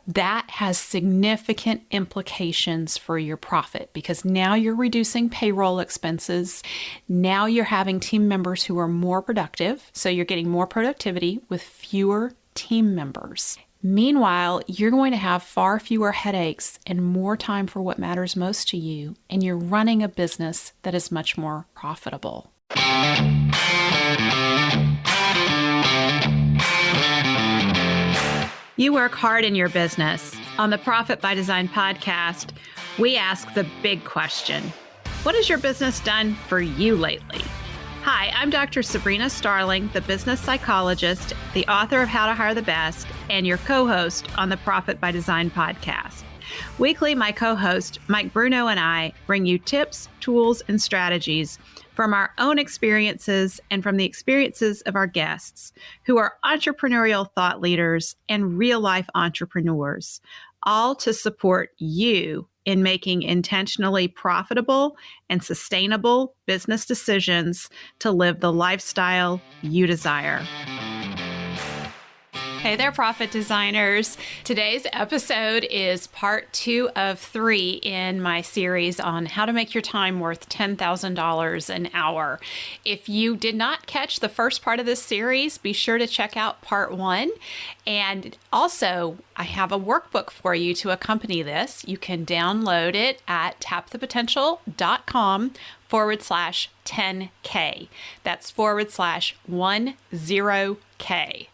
that has significant implications for your profit because now you're reducing payroll expenses. Now you're having team members who are more productive. So you're getting more productivity with fewer team members. Meanwhile, you're going to have far fewer headaches and more time for what matters most to you. And you're running a business that is much more profitable. You work hard in your business. On the Profit by Design podcast, we ask the big question. What has your business done for you lately? Hi, I'm Dr. Sabrina Starling, the business psychologist, the author of How to Hire the Best, and your co-host on the Profit by Design podcast. Weekly, my co-host, Mike Bruno, and I bring you tips, tools, and strategies from our own experiences and from the experiences of our guests, who are entrepreneurial thought leaders and real-life entrepreneurs, all to support you in making intentionally profitable and sustainable business decisions to live the lifestyle you desire. Hey there, profit designers. Today's episode is part 2 of 3 in my series on how to make your time worth $10,000 an hour. If you did not catch the first part of this series, be sure to check out part 1. And also, I have a workbook for you to accompany this. You can download it at tapthepotential.com/10K. That's /10K.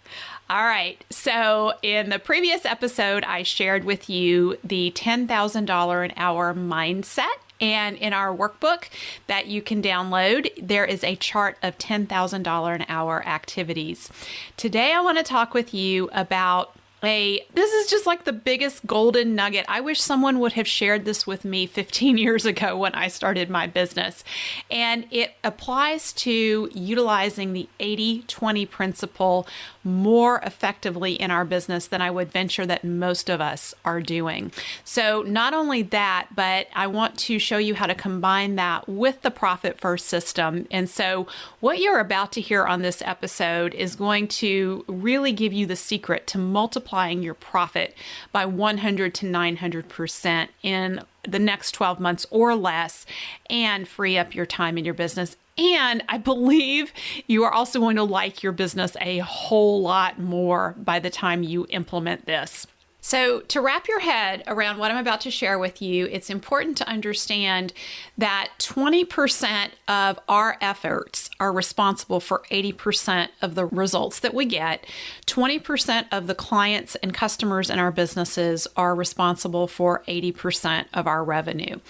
All right. So in the previous episode, I shared with you the $10,000 an hour mindset. And in our workbook that you can download, there is a chart of $10,000 an hour activities. Today, I want to talk with you about this is just like the biggest golden nugget. I wish someone would have shared this with me 15 years ago when I started my business. And it applies to utilizing the 80-20 principle more effectively in our business than I would venture that most of us are doing. So not only that, but I want to show you how to combine that with the Profit First system. And so what you're about to hear on this episode is going to really give you the secret to multiplying your profit by 100 to 900% in the next 12 months or less and free up your time in your business. And I believe you are also going to like your business a whole lot more by the time you implement this. So to wrap your head around what I'm about to share with you, it's important to understand that 20% of our efforts are responsible for 80% of the results that we get. 20% of the clients and customers in our businesses are responsible for 80% of our revenue.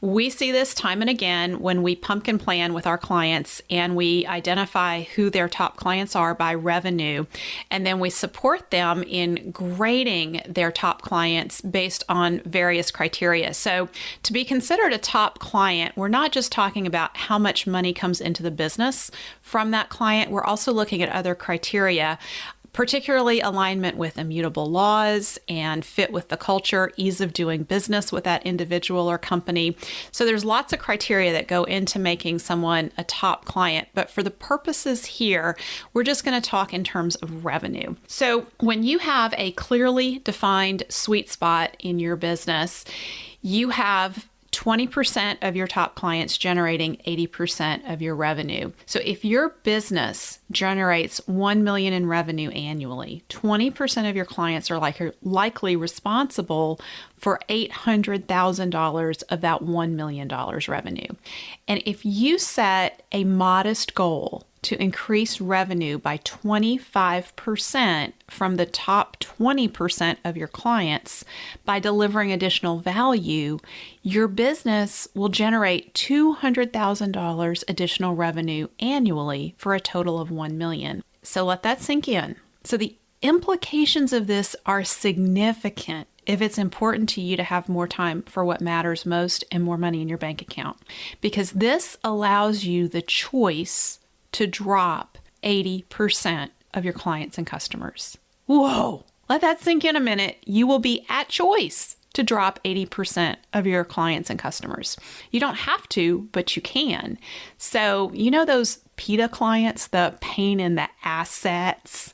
We see this time and again when we pumpkin plan with our clients and we identify who their top clients are by revenue, and then we support them in grading their top clients based on various criteria. So to be considered a top client, we're not just talking about how much money comes into the business from that client. We're also looking at other criteria, particularly alignment with immutable laws and fit with the culture, ease of doing business with that individual or company. So there's lots of criteria that go into making someone a top client. But for the purposes here, we're just going to talk in terms of revenue. So when you have a clearly defined sweet spot in your business, you have 20% of your top clients generating 80% of your revenue. So if your business generates $1 million in revenue annually, 20% of your clients are likely responsible for $800,000 of that $1 million revenue. And if you set a modest goal to increase revenue by 25% from the top 20% of your clients by delivering additional value, your business will generate $200,000 additional revenue annually for a total of $1 million. So let that sink in. So the implications of this are significant if it's important to you to have more time for what matters most and more money in your bank account, because this allows you the choice to drop 80% of your clients and customers. Whoa, let that sink in a minute. You will be at choice to drop 80% of your clients and customers. You don't have to, but you can. So, you know those PITA clients, the pain in the assets?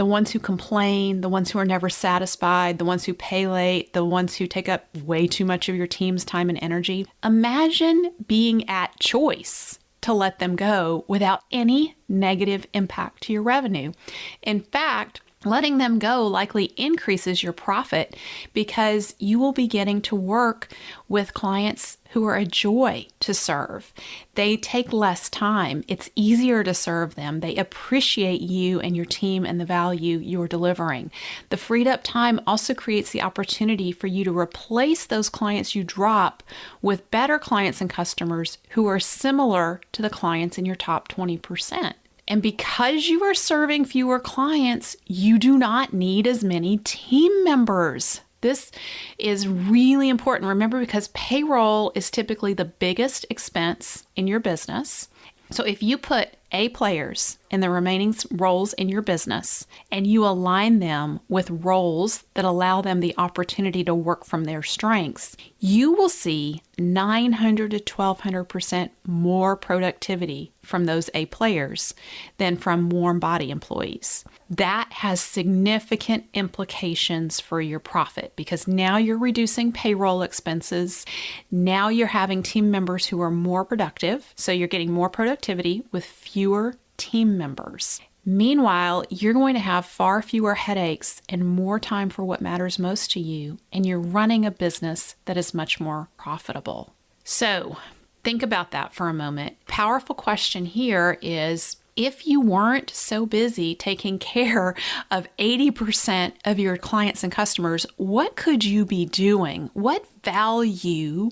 the ones who complain, the ones who are never satisfied, the ones who pay late, the ones who take up way too much of your team's time and energy. Imagine being at choice to let them go without any negative impact to your revenue. In fact, letting them go likely increases your profit because you will be getting to work with clients who are a joy to serve. They take less time. It's easier to serve them. They appreciate you and your team and the value you're delivering. The freed up time also creates the opportunity for you to replace those clients you drop with better clients and customers who are similar to the clients in your top 20%. And because you are serving fewer clients, you do not need as many team members. This is really important. Remember, because payroll is typically the biggest expense in your business. So if you put A players in the remaining roles in your business and you align them with roles that allow them the opportunity to work from their strengths, you will see 900 to 1200% more productivity from those A players than from warm body employees. That has significant implications for your profit because now you're reducing payroll expenses. Now you're having team members who are more productive. So you're getting more productivity with fewer team members. Meanwhile, you're going to have far fewer headaches and more time for what matters most to you, and you're running a business that is much more profitable. So think about that for a moment. Powerful question here is, if you weren't so busy taking care of 80% of your clients and customers, what could you be doing? What value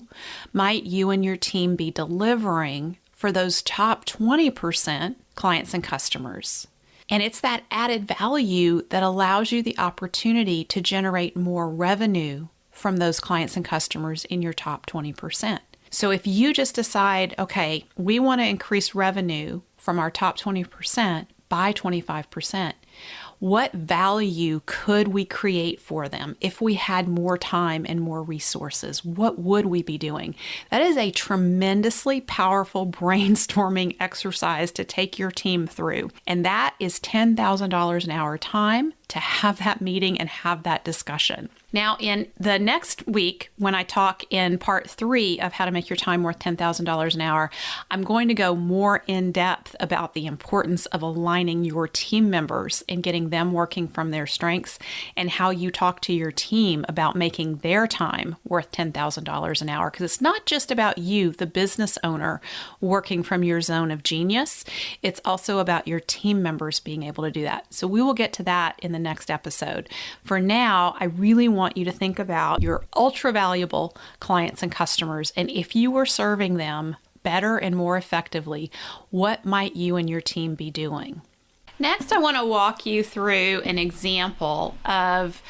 might you and your team be delivering for those top 20% clients and customers? And it's that added value that allows you the opportunity to generate more revenue from those clients and customers in your top 20%. So if you just decide, okay, we want to increase revenue from our top 20% by 25%, what value could we create for them if we had more time and more resources? What would we be doing? That is a tremendously powerful brainstorming exercise to take your team through. And that is $10,000 an hour time to have that meeting and have that discussion. Now, in the next week, when I talk in part 3 of how to make your time worth $10,000 an hour, I'm going to go more in depth about the importance of aligning your team members and getting them working from their strengths and how you talk to your team about making their time worth $10,000 an hour. Because it's not just about you, the business owner, working from your zone of genius. It's also about your team members being able to do that. So we will get to that in the next episode. For now, I really want you to think about your ultra valuable clients and customers. And if you were serving them better and more effectively, what might you and your team be doing? Next, I want to walk you through an example of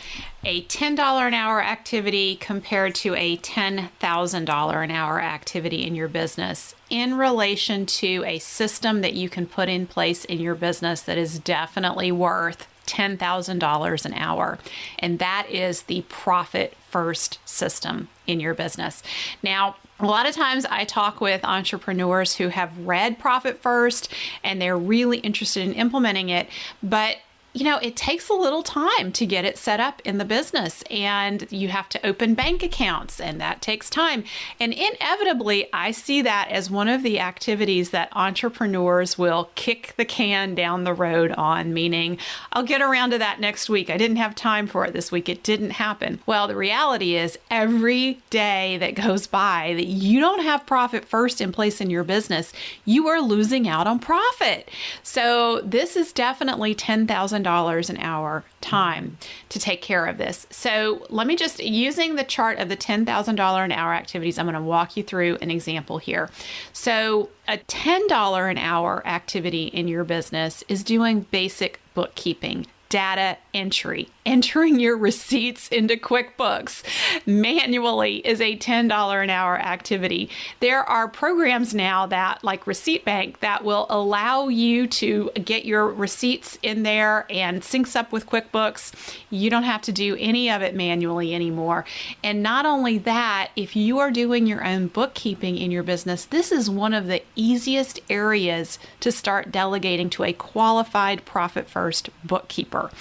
a $10 an hour activity compared to a $10,000 an hour activity in your business in relation to a system that you can put in place in your business that is definitely worth $10,000 an hour. And that is the Profit First system in your business. Now, a lot of times I talk with entrepreneurs who have read Profit First and they're really interested in implementing it, but it takes a little time to get it set up in the business, and you have to open bank accounts, and that takes time. And inevitably, I see that as one of the activities that entrepreneurs will kick the can down the road on, meaning, I'll get around to that next week. I didn't have time for it this week. It didn't happen. Well, the reality is every day that goes by that you don't have Profit First in place in your business, you are losing out on profit. So this is definitely $10,000 an hour time to take care of this. So let me just, using the chart of the $10,000 an hour activities, I'm going to walk you through an example here. So a $10 an hour activity in your business is doing basic bookkeeping, data entry. Entering your receipts into QuickBooks manually is a $10 an hour activity. There are programs now that, like Receipt Bank, that will allow you to get your receipts in there and syncs up with QuickBooks. You don't have to do any of it manually anymore. And not only that, if you are doing your own bookkeeping in your business, this is one of the easiest areas to start delegating to a qualified Profit First bookkeeper.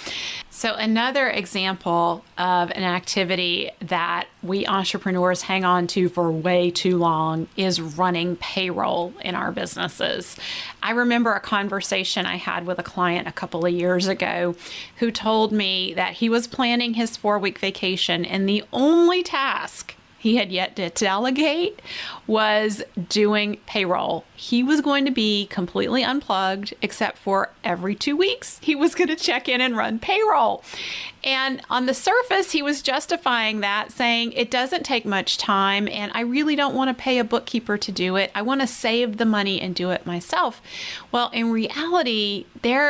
So another example of an activity that we entrepreneurs hang on to for way too long is running payroll in our businesses. I remember a conversation I had with a client a couple of years ago who told me that he was planning his 4-week vacation, and the only task he had yet to delegate was doing payroll. He was going to be completely unplugged, except for every 2 weeks, he was going to check in and run payroll. And on the surface, he was justifying that, saying it doesn't take much time and I really don't want to pay a bookkeeper to do it. I want to save the money and do it myself. Well, in reality,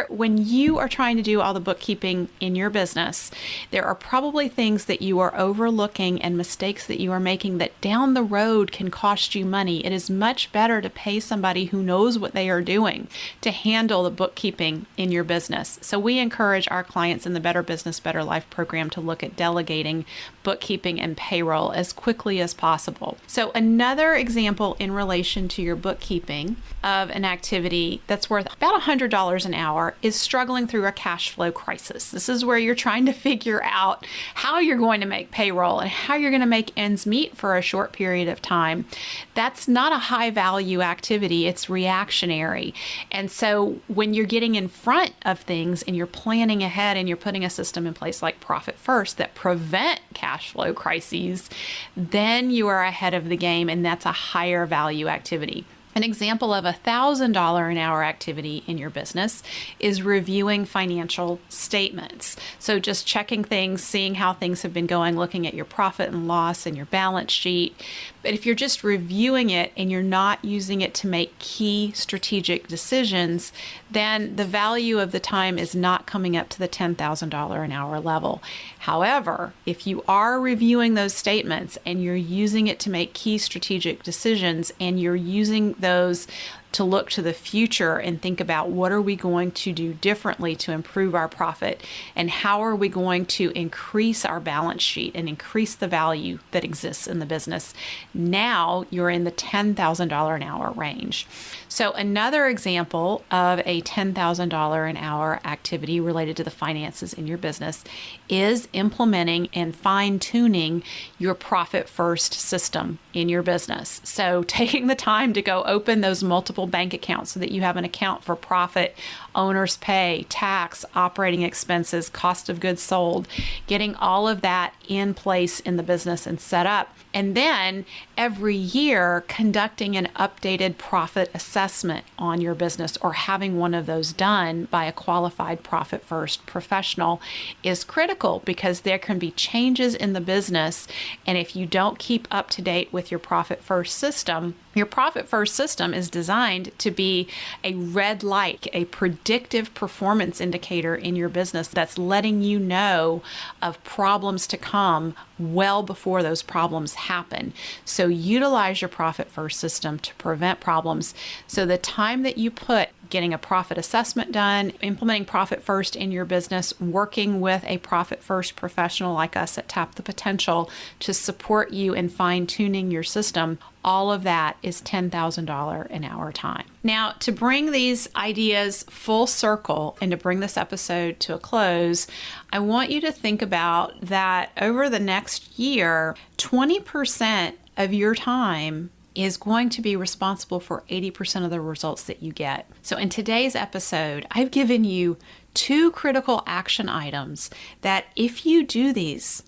when you are trying to do all the bookkeeping in your business, there are probably things that you are overlooking and mistakes that you are making that down the road can cost you money. It is much better to pay somebody who knows what they are doing to handle the bookkeeping in your business. So we encourage our clients in the Better Business, Better Life program to look at delegating bookkeeping and payroll as quickly as possible. So another example in relation to your bookkeeping of an activity that's worth about $100 an hour is struggling through a cash flow crisis. This is where you're trying to figure out how you're going to make payroll and how you're going to make ends meet for a short period of time. That's not a high value activity. It's reactionary. And so when you're getting in front of things and you're planning ahead and you're putting a system in place like Profit First that prevent cash flow crises, then you are ahead of the game, and that's a higher value activity. An example of $1,000 an hour activity in your business is reviewing financial statements. So just checking things, seeing how things have been going, looking at your profit and loss and your balance sheet. But if you're just reviewing it and you're not using it to make key strategic decisions, then the value of the time is not coming up to the $10,000 an hour level. However, if you are reviewing those statements and you're using it to make key strategic decisions and you're using those to look to the future and think about what are we going to do differently to improve our profit and how are we going to increase our balance sheet and increase the value that exists in the business. Now you're in the $10,000 an hour range. So another example of a $10,000 an hour activity related to the finances in your business is implementing and fine-tuning your Profit First system in your business. So taking the time to go open those multiple bank accounts so that you have an account for profit, owner's pay, tax, operating expenses, cost of goods sold, getting all of that in place in the business and set up. And then every year conducting an updated profit assessment on your business or having one of those done by a qualified Profit First professional is critical because there can be changes in the business. And if you don't keep up to date with your Profit First system, your Profit First system is designed to be a red light, a predictive performance indicator in your business that's letting you know of problems to come well before those problems happen. So utilize your Profit First system to prevent problems. So the time that you put getting a profit assessment done, implementing Profit First in your business, working with a Profit First professional like us at Tap the Potential to support you in fine-tuning your system, all of that is $10,000 an hour time. Now, to bring these ideas full circle and to bring this episode to a close, I want you to think about that over the next year, 20% of your time is going to be responsible for 80% of the results that you get. So in today's episode, I've given you 2 critical action items that if you do these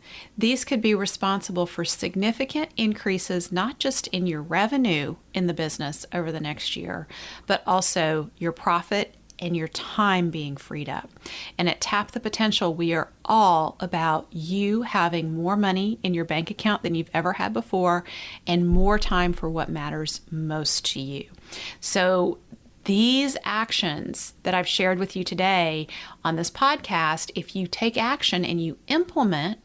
could be responsible for significant increases, not just in your revenue in the business over the next year, but also your profit and your time being freed up. And at Tap the Potential, we are all about you having more money in your bank account than you've ever had before and more time for what matters most to you. So These actions that I've shared with you today on this podcast, if you take action and you implement,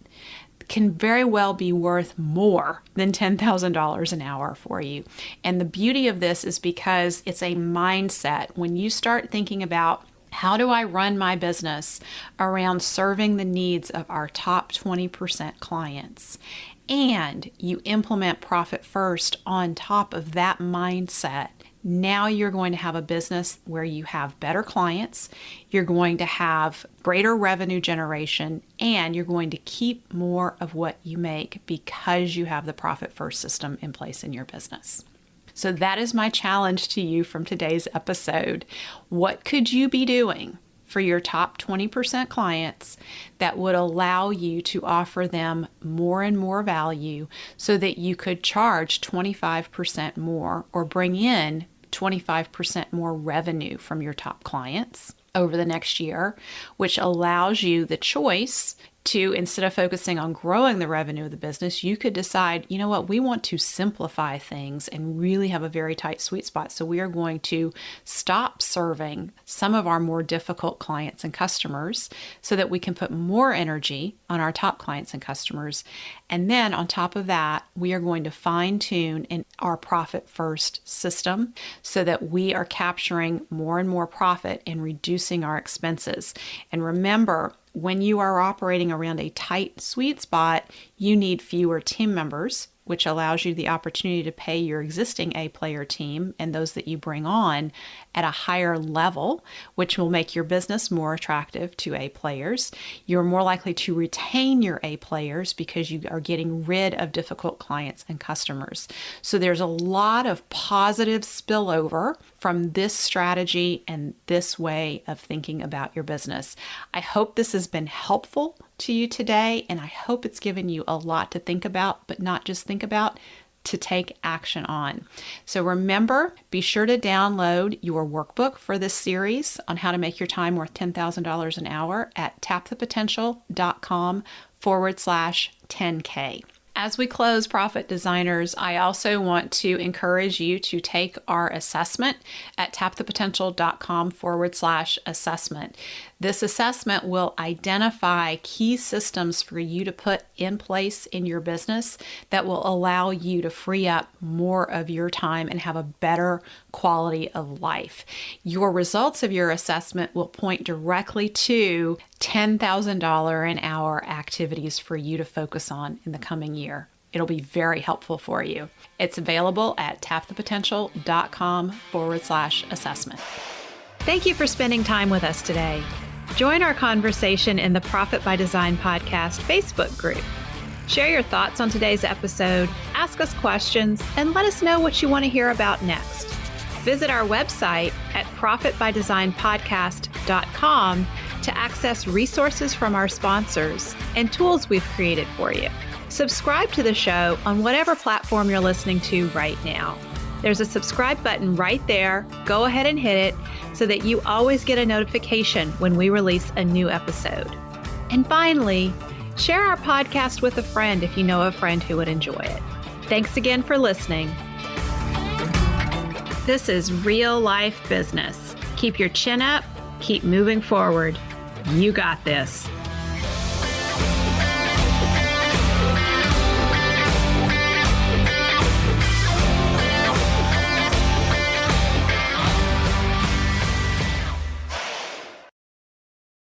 can very well be worth more than $10,000 an hour for you. And the beauty of this is because it's a mindset. When you start thinking about, how do I run my business around serving the needs of our top 20% clients? And you implement profit first on top of that mindset. Now you're going to have a business where you have better clients, you're going to have greater revenue generation, and you're going to keep more of what you make because you have the profit first system in place in your business. So that is my challenge to you from today's episode. What could you be doing for your top 20% clients that would allow you to offer them more and more value so that you could charge 25% more or bring in 25% more revenue from your top clients over the next year, which allows you the choice to, instead of focusing on growing the revenue of the business, you could decide, you know what, we want to simplify things and really have a very tight sweet spot. So we are going to stop serving some of our more difficult clients and customers so that we can put more energy on our top clients and customers. And then on top of that, we are going to fine tune in our profit first system so that we are capturing more and more profit and reducing our expenses. And remember, when you are operating around a tight sweet spot, you need fewer team members, which allows you the opportunity to pay your existing A-player team and those that you bring on at a higher level, which will make your business more attractive to A-players. You're more likely to retain your A-players because you are getting rid of difficult clients and customers. So there's a lot of positive spillover from this strategy and this way of thinking about your business. I hope this has been helpful to you today, and I hope it's given you a lot to think about, but not just think about, to take action on. So remember, be sure to download your workbook for this series on how to make your time worth $10,000 an hour at tapthepotential.com/10K. As we close, Profit Designers, I also want to encourage you to take our assessment at tapthepotential.com/assessment. This assessment will identify key systems for you to put in place in your business that will allow you to free up more of your time and have a better quality of life. Your results of your assessment will point directly to $10,000 an hour activities for you to focus on in the coming year. It'll be very helpful for you. It's available at tapthepotential.com/assessment. Thank you for spending time with us today. Join our conversation in the Profit by Design podcast Facebook group. Share your thoughts on today's episode, ask us questions, and let us know what you want to hear about next. Visit our website at profitbydesignpodcast.com to access resources from our sponsors and tools we've created for you. Subscribe to the show on whatever platform you're listening to right now. There's a subscribe button right there. Go ahead and hit it so that you always get a notification when we release a new episode. And finally, share our podcast with a friend if you know a friend who would enjoy it. Thanks again for listening. This is real life business. Keep your chin up, keep moving forward. You got this.